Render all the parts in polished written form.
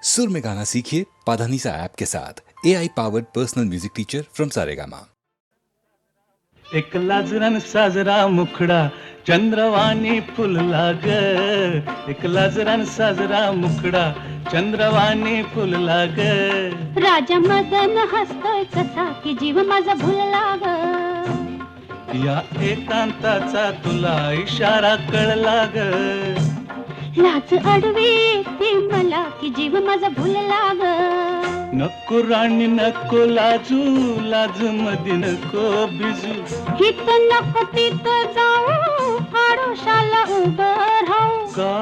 सुर में गाना सीखिए पाधानीसा ऐप के साथ AI powered personal music teacher from Saregama. एक लाजरान साजरा मुखडा चंद्रवाणी फुलला ग, एक लाजरान साजरा मुखडा चंद्रवाणी फुलला ग. राजा मदन हसतोय कसा की जीव माझा भुलला ग. या एकांताचा तुला इशारा कळला ग. लाज अडवी ती मला की जीव माझा भुलला ग. नको राणी नको लाजू, लाज मध्ये नको बिजू. हित नको तिथं जाऊ, आडोशाला उभं राहू. का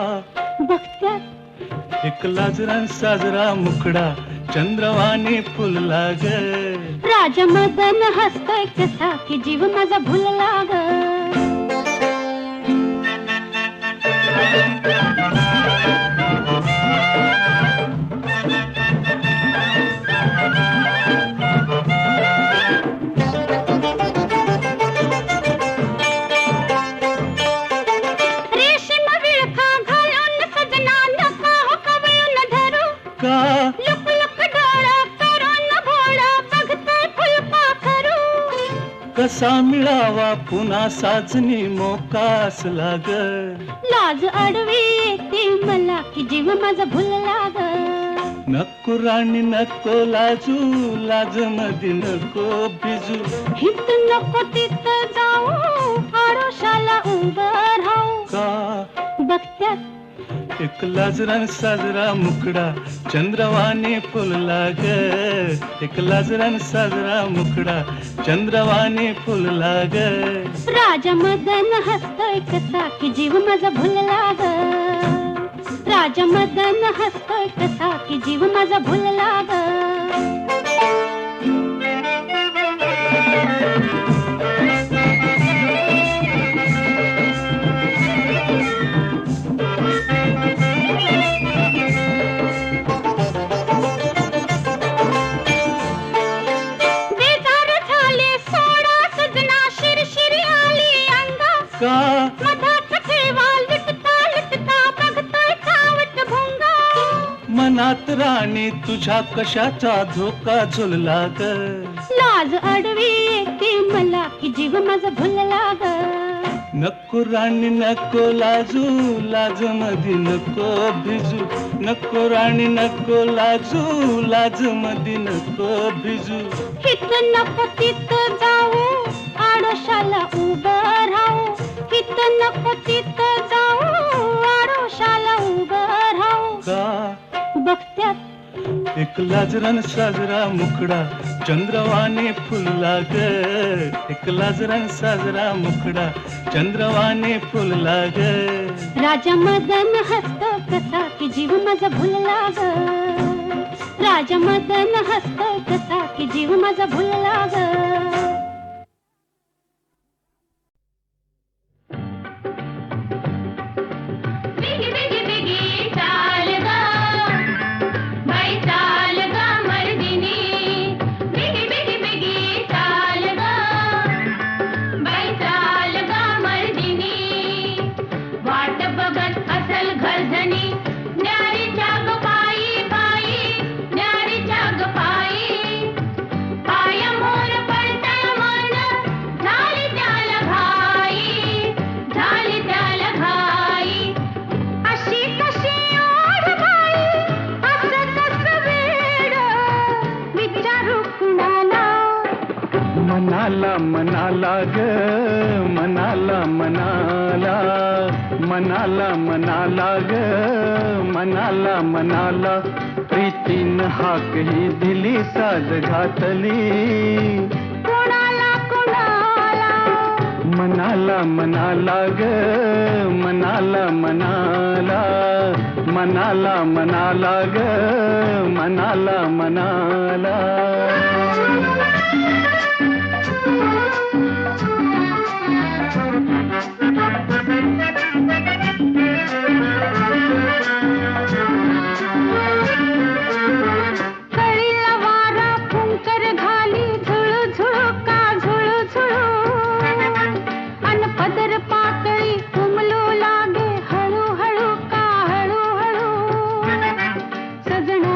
बघत्यात एक लाजरान साजरा मुखडा चंद्रवाणी फुलला ग. राजा मदन हसतोय कसा की जीव माझा भुलला ग. कसा मिळावा पुन्हा साजनी मोकास लाग. लाज अडवी येते मला की जीव माझा भुलला ग. नको राणी नको लाजू, लाज मध्ये नको बिजू. हित नको तिथं जाऊ, आडोशाला उभं राहू. का बघत्यात एक लाजरान साजरा मुखडा चंद्रवाणी फुलला ग. एक लाजरान साजरा मुखडा चंद्रवाणी फुलला ग. राजा मदन हसतोय कसा की जीव माझा भुलला ग. राजा मदन हसतोय कसा की जीव माझा भुलला ग. मनात राणी तुझ्या कशाचा धोका झुलला ग. लाज अडवी येते मला की जीव माझा भुलला ग. नको राणी नको लाजू, लाज मध्ये नको भिजू. नको राणी नको लाजू, लाज मध्ये नको भिजू. हित नको तिथं जाऊ, आडोशाला उभं राहू. हित नको तिथं जाऊ, आडोशाला उभं राहू. का बघत्यात एक लाजरान साजरा मुखडा चंद्रवाणी फुलला ग. एक लाजरान साजरा मुखडा चंद्रवाणी फुलला ग. राजा मदन हसतो कसा की जीव माझा भुलला ग. राजा मदन हसतो कसा की जीव माझा भुलला ग. मनाला मनाला ग, मनाला मनाला. मनाला मनाला ग, मनाला मनाला. प्रीतीन हाक ही दिली साज घातली. कोणाला कोणाला मनाला मनाला ग, मनाला मनाला. मनाला मनाला ग, मनाला मनाला. कळीला वारा फुंकर घाली, झुळू झुळू का झुळू झुळू. अन पदर पातळी उमलू लागे, हळू हळू का हळू हळू. सजना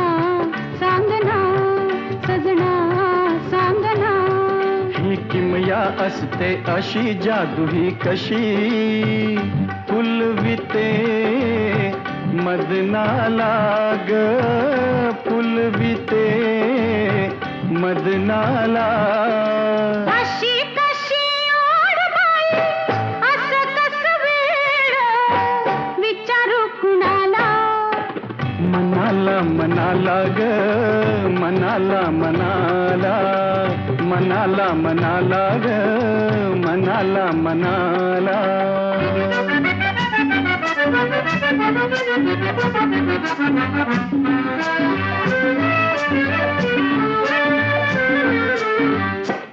सांगना, सजना सांगना. ही किमया असते अशी जादू ही कशी फुलविते मदनाला ग फुलविते मदनाला. अशी कशी ओढ बाई, असं कसं वेड, विचारू कुणाला. मनाला मनाला ग मनाला मनाला मनाला मनाला ग मनाला मनाला.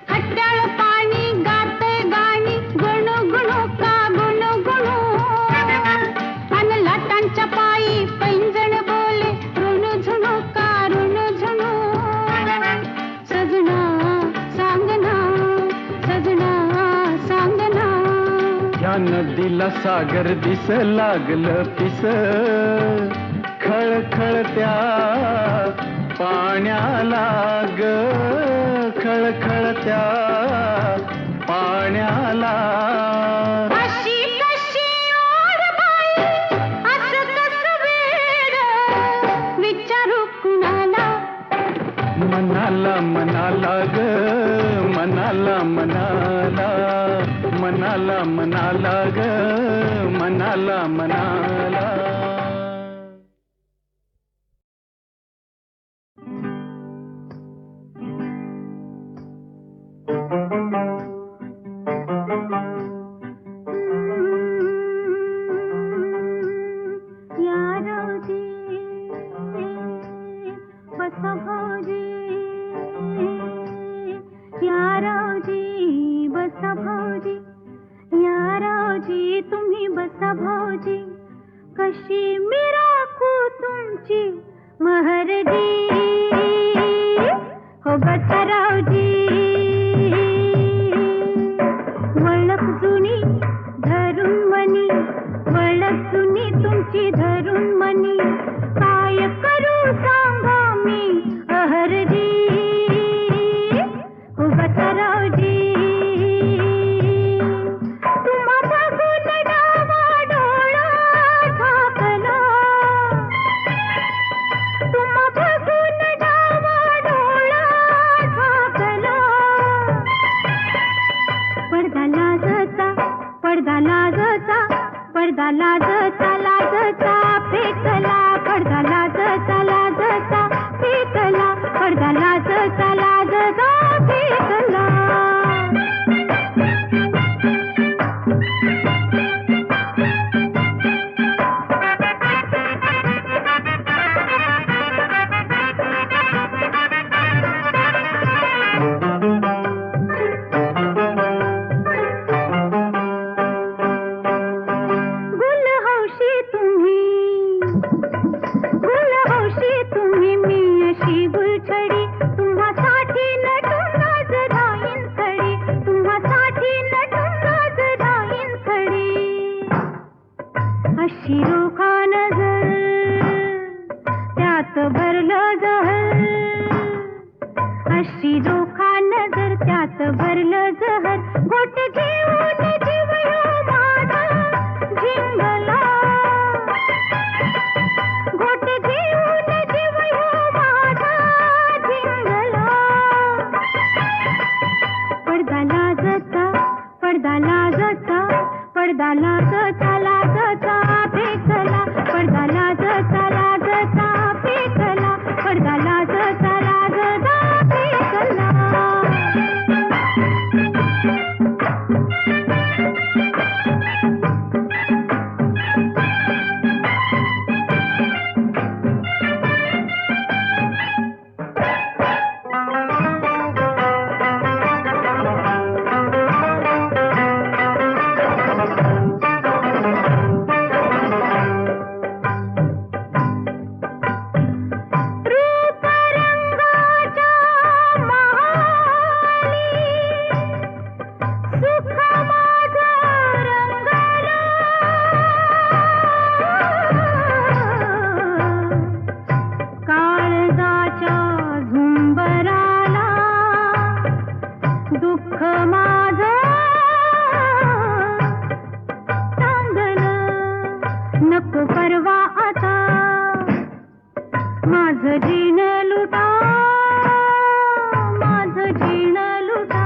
खट्याळ पाणी गाते गाणी, गुणू गुणू का गुणू गुणू. अन लाटांच्या पायी पैंजण बोले, ऋणू झुणू का ऋणू झुणू. सजना सांगना, सजना सांगना. या नदीला सागर दिस लागलं पिस खळखळत्या पाण्याला ग खळखळत्या पाण्याला. अशी कशी ओढ बाई, असं कसं वेड, विचारू कुणाला. मनाला मनाला ग मनाला मनाला मनाला मनाला ग मनाला मनाला. बसा भाऊजी, या रावजी बसा भाऊजी, या रावजी तुम्ही बसा भाऊजी. कशी मी राखू तुमची महरजी, हो बसा रावजी. वळख जुनी धरून मनी, वळख जुनी तुमची धरून मनी. काय करू सांगा मी अहरजी, हो बसा रावजी. तुम्हा बघून डावा डोळा झाकला, तुम्हा बघून डावा डोळा झाकला. पडदा लाजचा, पडदा लाजचा, पडदा लाजचा लाजचा फेकला. पडदा लाजचा लाजचा फेकला, पडदा लाजचा लाजचा फेकला. अशी रोखा नजर त्यात भरलं जहर. घोट घेऊन जीव ह्यो माझा झिंगला, घोट घेऊन जीव ह्यो माझा झिंगला. पडदा लाजचा, पडदा लाजचा, पडदा लाजचा लाजचा फेकला. पडदा लाजचा लाजचा फेकला, पडदा लाजचा लाजचा फेकला. प्रेमाच्या झुंबराला दुःख माझं सांगलं नको परवा आता माझं जीण लुटा माझं जीण लुटा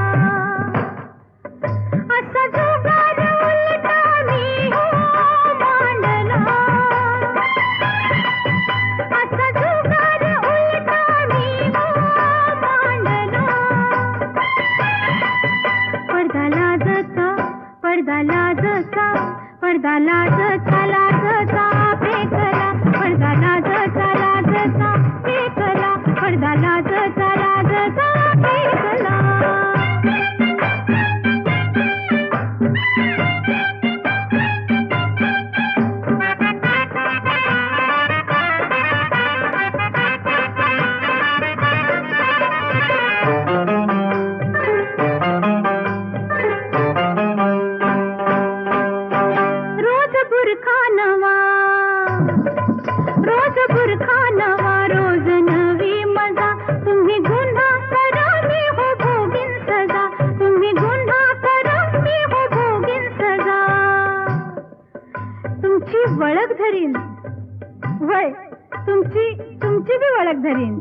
असा जुगार उलटा मी हो मांडला असा जुगार उलटा मी हो मांडला पडदा लाजचा पडदा लाजचा पडदा लाजचा लाजचा फेकला पडदा लाजचा लाजचा फेकला पडदा लाजचा लाजचा फेकला रोज बुरखा नवा रोज बुरखा नवा रोज नवी मजा तुम्ही गुन्हा करा मी हो भोगीन सजा तुम्ही गुन्हा करा मी हो भोगीन सजा तुमची वळख धरीन वय तुमची बी वळख धरीन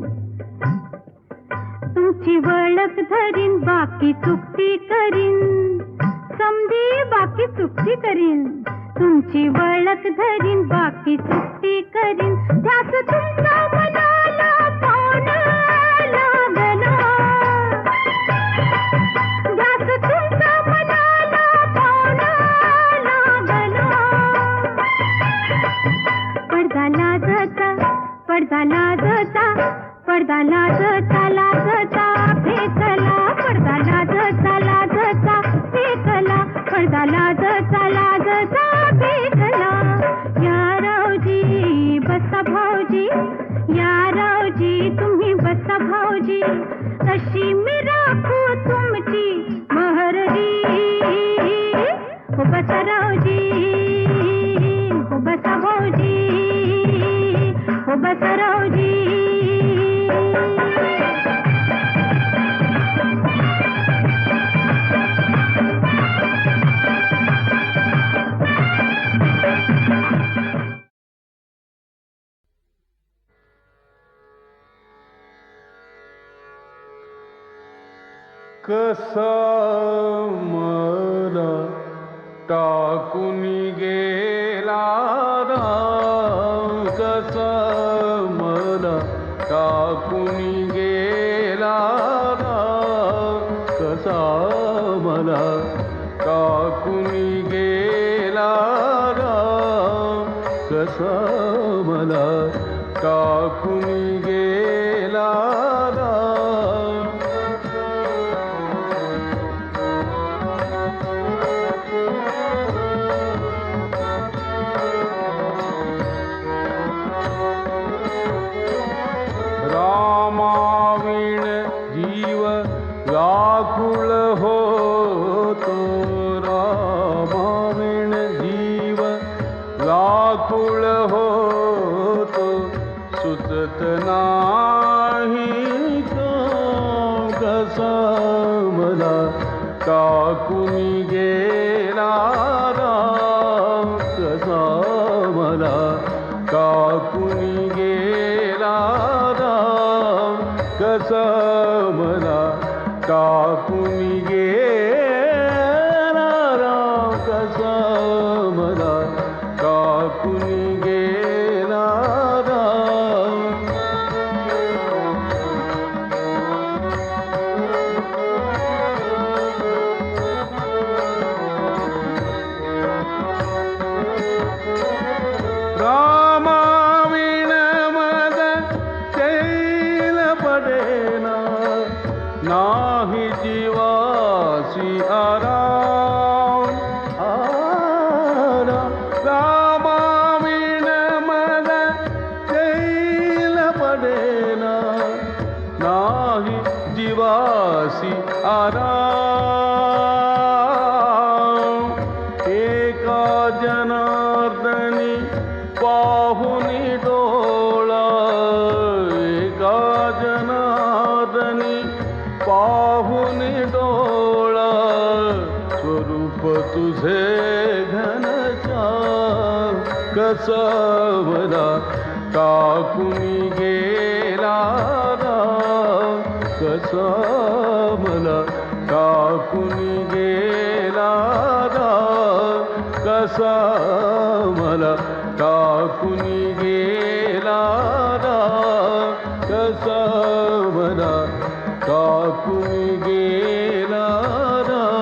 तुमची वळख धरीन बाकी चुकती करीन समधी बाकी चुकती करीन तुमची वळख धरीन बाकी चुकती करीन ध्यास तुमचा मनाला पाहून लागला ध्यास तुमचा मनाला पाहून लागला पडदा लाजचा पडदा लाजचा पडदा लाजचा लाजचा फेकला पडदा लाजचा लाजचा फेकला पडदा लाजचा लाजचा फेकला या रावजी बसा भाऊजी या रावजी तुम्ही बसा भाऊजी कशी मी राखू तुमची महरजी हो बसा रावजी हो बसा भाऊजी हो बसा रावजी कसा मला टाकून गेला राम कसा मला टाकून गेला राम कसा मला टाकून गेला राम कसा मला टाकून गेला राम रामाविण जीव व्याकुळ होतो रामाविण जीव व्याकुळ होतो सुचत नाही कसा मला टाकून गेला राम कसा मला टाकून गेला राम कसा मला टाकून गेला राम कसा मला टाकून गेला राम रामाविण मद शैल पडेना नाही जीवासी आराम रामाविण मद शैल पडेना नाही जीवासी आराम एका जनार्दनी पाहुनी डोळा एका तुझे घनश्याम कसा मला टाकून गेला राम, कसा मला टाकून गेला राम, कसा मला टाकून गेला राम, कसा मला टाकून गेला राम.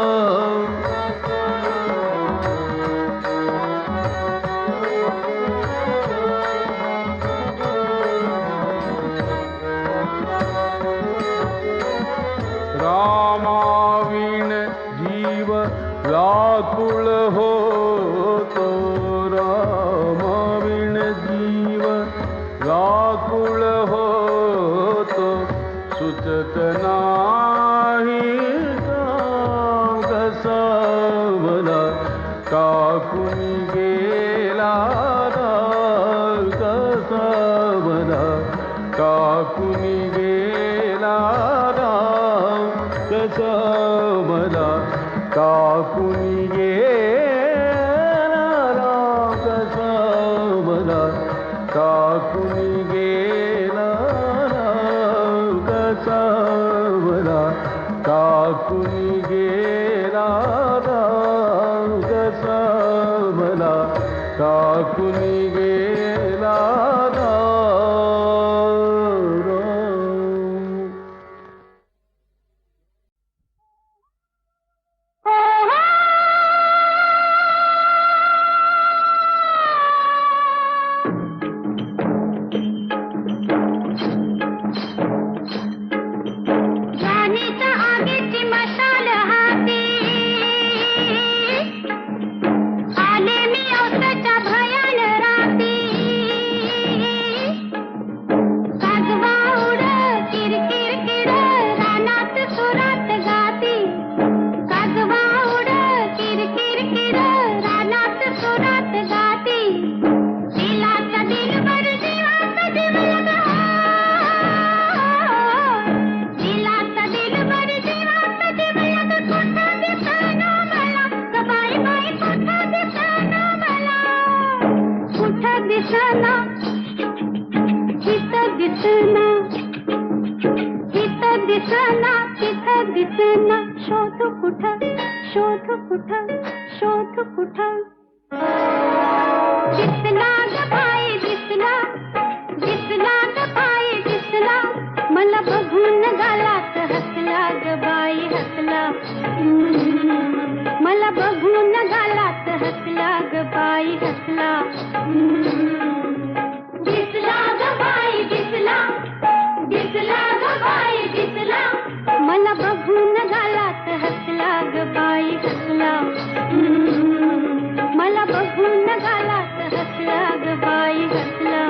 रामाविण जीव व्याकुळ होतो, रामाविण जीव व्याकुळ होतो, सुचत नाही राम, कसा मला टाकून गेला राम, कसा मला टाकून गेला राम, कसा मला टाकून गेला राम, कसा मला टाकून गेला राम, कसा मला टाकून गेला राम, कसा मला टाकून गेला राम. राणीच्या आगीची मशाल हाती, आले मी औसाच्या भयान राती. काजवा उड किरकिर किर रानात सुरात गाती, काजवा उड किरकिर किर रानात सुरात गाती. दिलाचा दिलबर जीवात जीव लगा, दिलाचा दिलबर जीवात जीव लगा. कुठं दिसना मला ग बाई बाई, कुठं दिसना मला, कुठं दिसना, इथं दिसना, इथं दिसना, तिथं दिसना. शोध कुठं, शोध कुठं, शोध कुठं. दिसला ग बाई दिसला, दिसला ग बाई दिसला, मला बघून गालात हसला ग बाई हसला. मला बघून गालात हसला ग बाई हसला. दिसला ग बाई दिसला, दिसला ग बाई दिसला, मला बघून गालात हसला ग बाई हसला. मला बघून गालात हसला ग बाई हसला.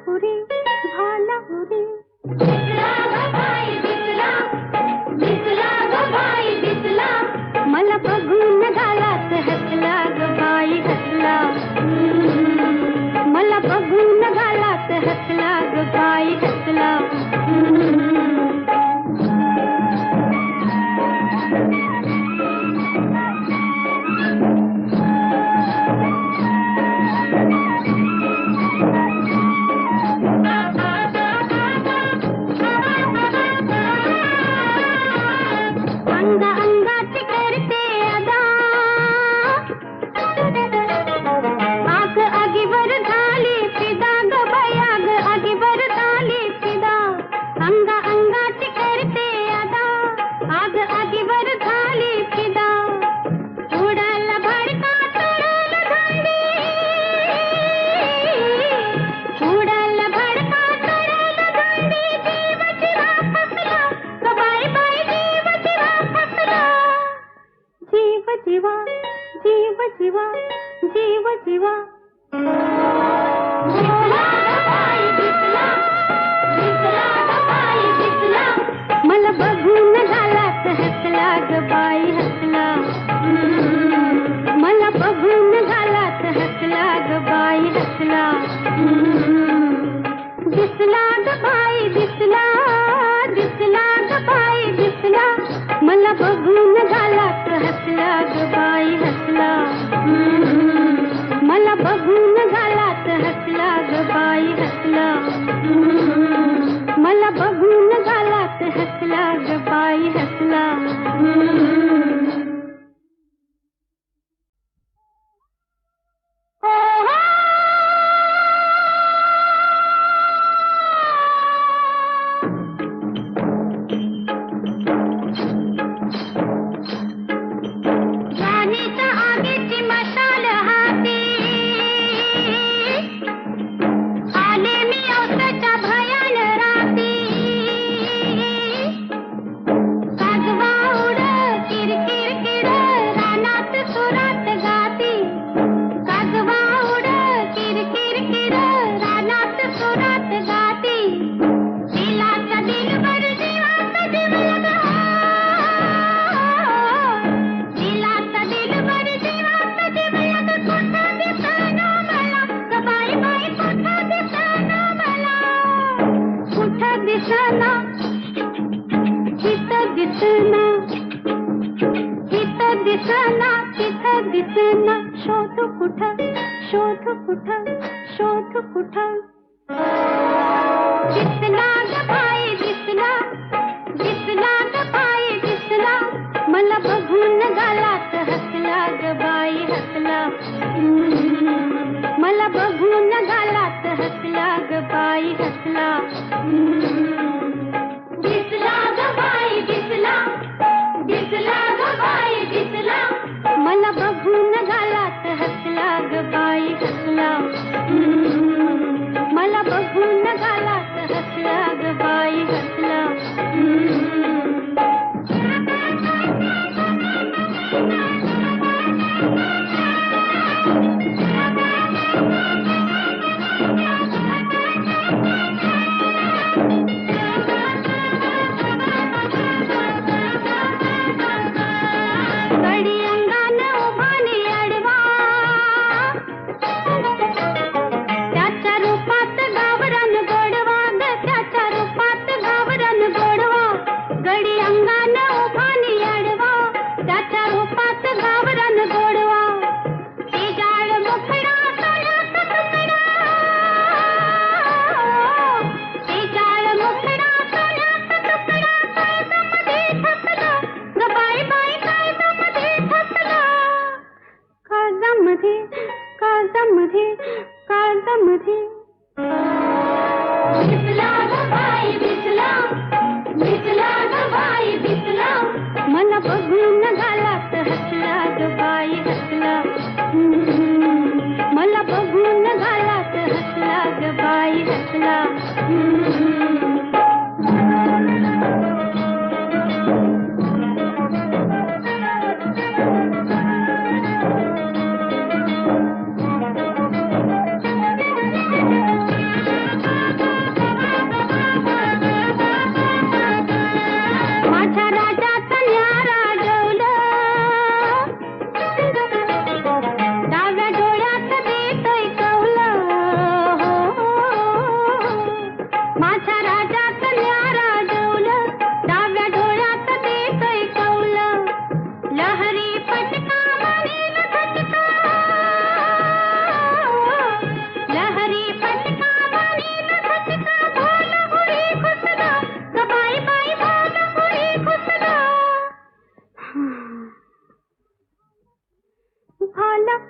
पुरी भाला पुरी दिसला ग बाई दिसला दिसला ग बाई दिसला मला बघून गालात हसला ग बाई हसला मला बघून गालात हसला ग बाई हसला अंगा अंगात करते अदा आग आगीवर झाली फिदा ग बाई आग आगीवर झाली फिदा अंगा अंगात करते अदा आग आगीवर झाली फिदा उडाला भडका चढाला दांडी उडाला भडका चढाला दांडी जीव जीवा फसला ग बाई बाई जीव जीवा फसला जीव जीवा जीव जीवा जीव जीवा दिसला ग बाई दिसला दिसला ग बाई दिसला मला बघून गालात हसला ग बाई हसला मला बघून गालात हसला ग बाई हसला दिसला ग बाई दिसला दिसला ग बाई दिसला मला बघून गालात हसला ग बाई हसला मला बघून गालात हसला ग बाई हसला मला बघून गालात हसला ग बाई हसला राणीच्या आगीची मशाल हाती आले मी औसाच्या भयान राती काजवा उड किरकिर किर रानात सुरात गाती काजवा उड किरकिर किर रानात सुरात गाती दिलाचा दिलबर जीवाचा जीव लगा दिलाचा दिलबर जीवाचा जीव लगा कुठं दिसना मला ग बाई बाई कुठं दिसना मला कुठं दिसना तिथं दिसना तिथं दिसना तिथं दिसना शोध कुठं शोध कुठं शोध कुठं दिसला ग बाई दिसला दिसला ग बाई दिसला मला बघून गालात हसला ग बाई हसला मला बघून गालात हसला ग बाई हसला दिसला ग बाई दिसला दिसला ग बाई दिसला मला बघून गालात हसला ग बाई हसला मला बघून गालात हसला ग बाई हसला गडी अंगान उभानी अडवा त्याच्या रूपात गावरान गोडवा ग त्याच्या रूपात गावरान गोडवा गडी अंगान उभानी अडवा त्याच्या रूपात गावरान गोडवा ती जाळ मुखडा सोन्याचा तुकडा ती जाळ मुखडा सोन्याचा तुकडा काळजामध्ये ठसला ग बाई बाई काळजामध्ये ठसला काळजामध्ये काळजामध्ये काळजामध्ये दिसला ग बाई दिसला दिसला ग बाई दिसला मला बघून गालात हसला ग बाई हसला मला बघून गालात हसला ग बाई हसला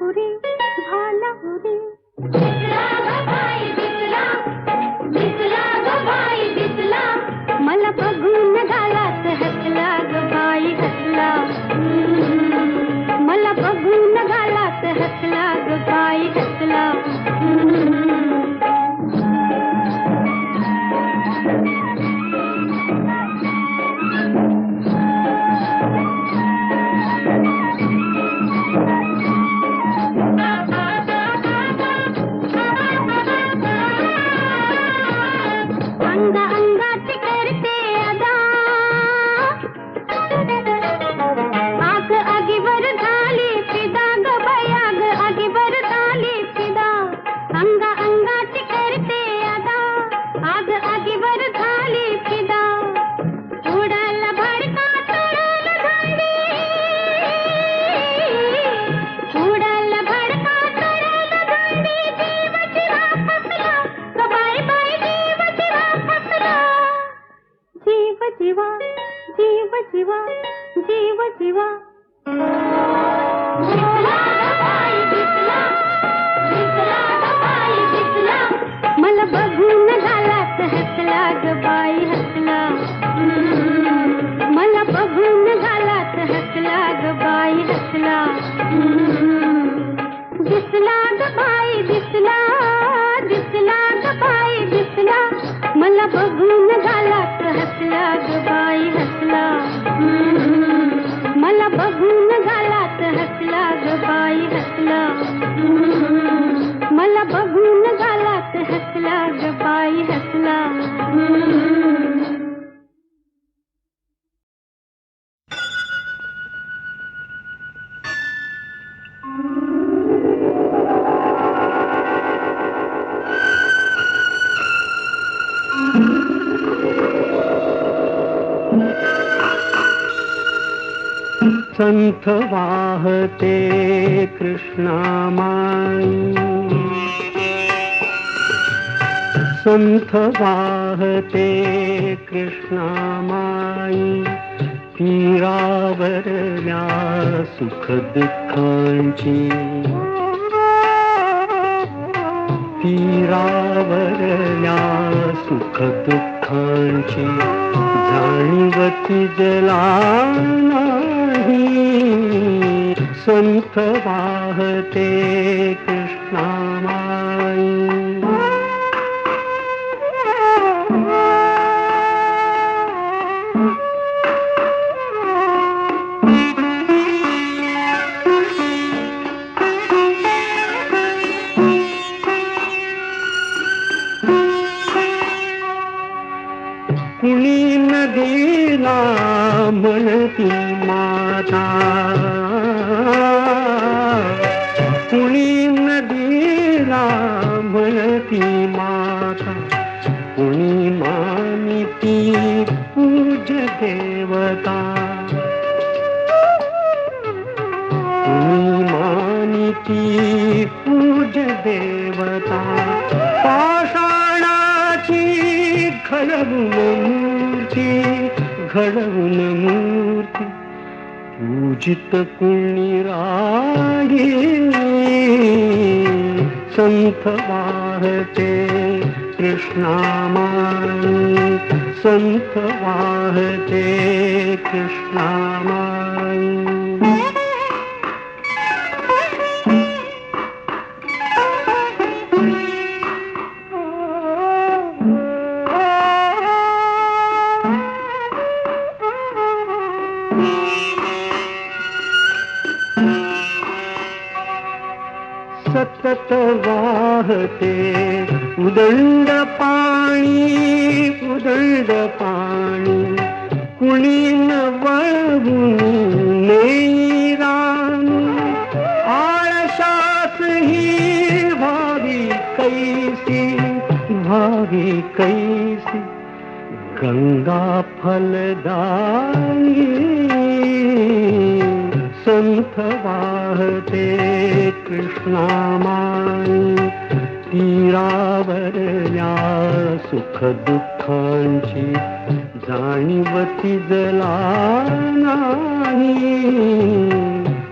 हुरी भाला हुरी दिसला ग बाई दिसला दिसला ग बाई दिसला मला बघून गालात हसला ग बाई हसला मला बघून गालात हसला ग बाई हसला अंगा अंगात करते अदा आग आगीवर झाली फिदा ग बाई आग आगीवर झाली फिदा अंगा अंगात करते अदा आग आगीवर झाली फिदा उडाला भडका चढायला झाली उडाला भडका चढायला झाली जीव जीवा फसला ग बाई बाई जीव जीवा फसला जीव जीवा जीव जीवा जीव जीवा दिसला ग बाई दिसला दिसला ग बाई दिसला मला बघून गालात हसला ग बाई हसला मला बघून गालात हसला ग बाई हसला दिसला ग बाई दिसला दिसला ग बाई दिसला मला बघून गालात हसला ग बाई हसला मला बघून गालात हसला ग बाई हसला मला बघून गालात हसला ग बाई हसला संथ वाहते कृष्णामाई संथ वाहते कृष्णामाई तीरावरल्या सुख दुःखांची तीरावरल्या सुख दुःखांची जाणीवती जला संथ वाहते कृष्णामाई कुणी नदीला म्हणती माता कुणी नदीला म्हणती माता कुणी मानिती पूज देवता कुणी मानिती पूज देवता पाषाणाची घडवून मूर्ती पूजित कुणी राही संथ वाहते कृष्णामाई संथ वाहते कृष्णामाई सतत वाहते उदंड पाणी कुणी न वळवून नेई राणी आळशास ही भावी कैसी गंगा फलदायी संथ वाहते कृष्णामाई तीरावरल्या सुख दुःखांची जाणीवती जला नाही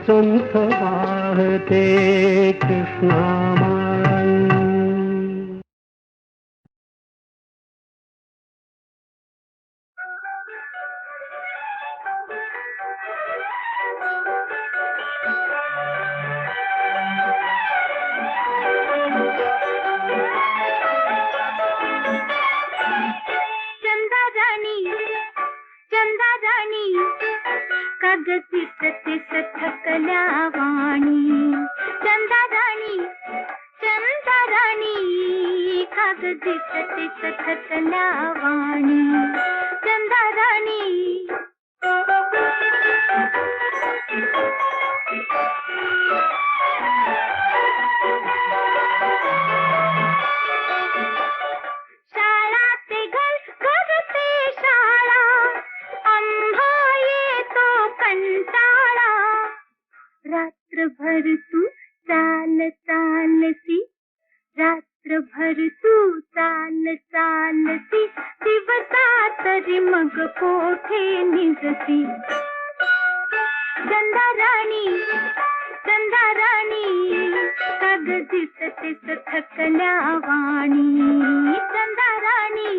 संथ वाहते वाहते कृष्णामाई. चंदा राणी चंदा राणी कागदीत तिस थकल्या वाणी. चंदा राणी कागदीत तिस थकल्या वाणी. चंदा राणी शाळा ते घर, घर ते शाळा, आम्हा येतो कंटाळा. रात्रभर तू चाल चालती, रात्रभर तू चाल चालती, दिवसा तरी मग कोठे निजती. चंदा राणी कागदीत तिस थकल्या वाणी. चंदा राणी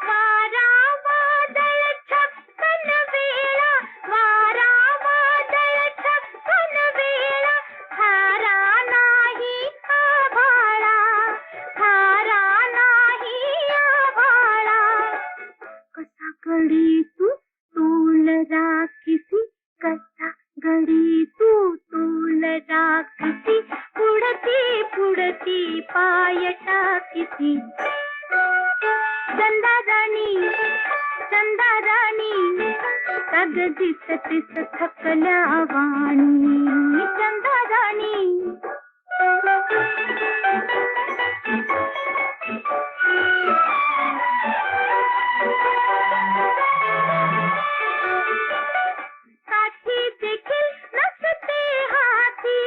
वारा वादळ छप्पन वेळा, वारा वादळ छप्पन वेळा, थारा नाही आभाळा, थारा नाही आभाळा. कसा गडी तू तोल राखीसी, कसा गडी तू तोल राखीसी, पुढती पुढती पाय टाकीसी. चंदा राणी कागदीत तिस थकल्या वाणी. चंदा राणी काठी देखील नसते हाती,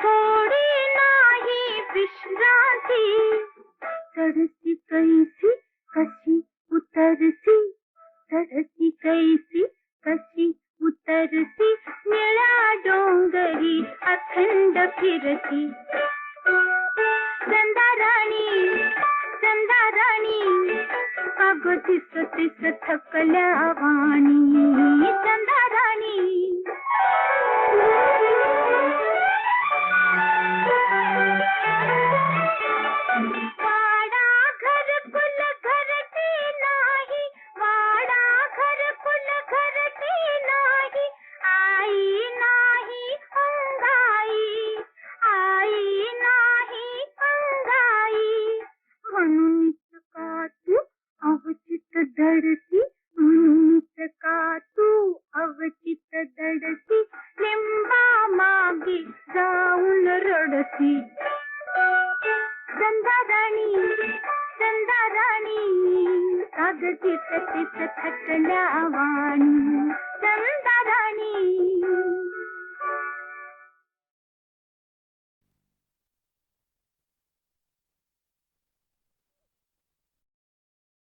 थोडी नाही विश्रांती. चढती कैसी कशी उतरसी, चढती कैसी कशी उतरसी, निळ्या डोंगरी अखंड फिरती. चंदा राणी कागदीत तिस थकल्या वाणी. चंदा राणी वाडा घरकुल घरटी नाही, वाडा घरकुल घरटी नाही, आई नाही अंगाई, आई नाही अंगाई. म्हणूनच का तू अवचित दडती, म्हणूनच का तू अवचित दडती, लिंबा मागे जाऊन रडती. चंदा राणी कागदीत तिस थकल्या वाणी. चंदा राणी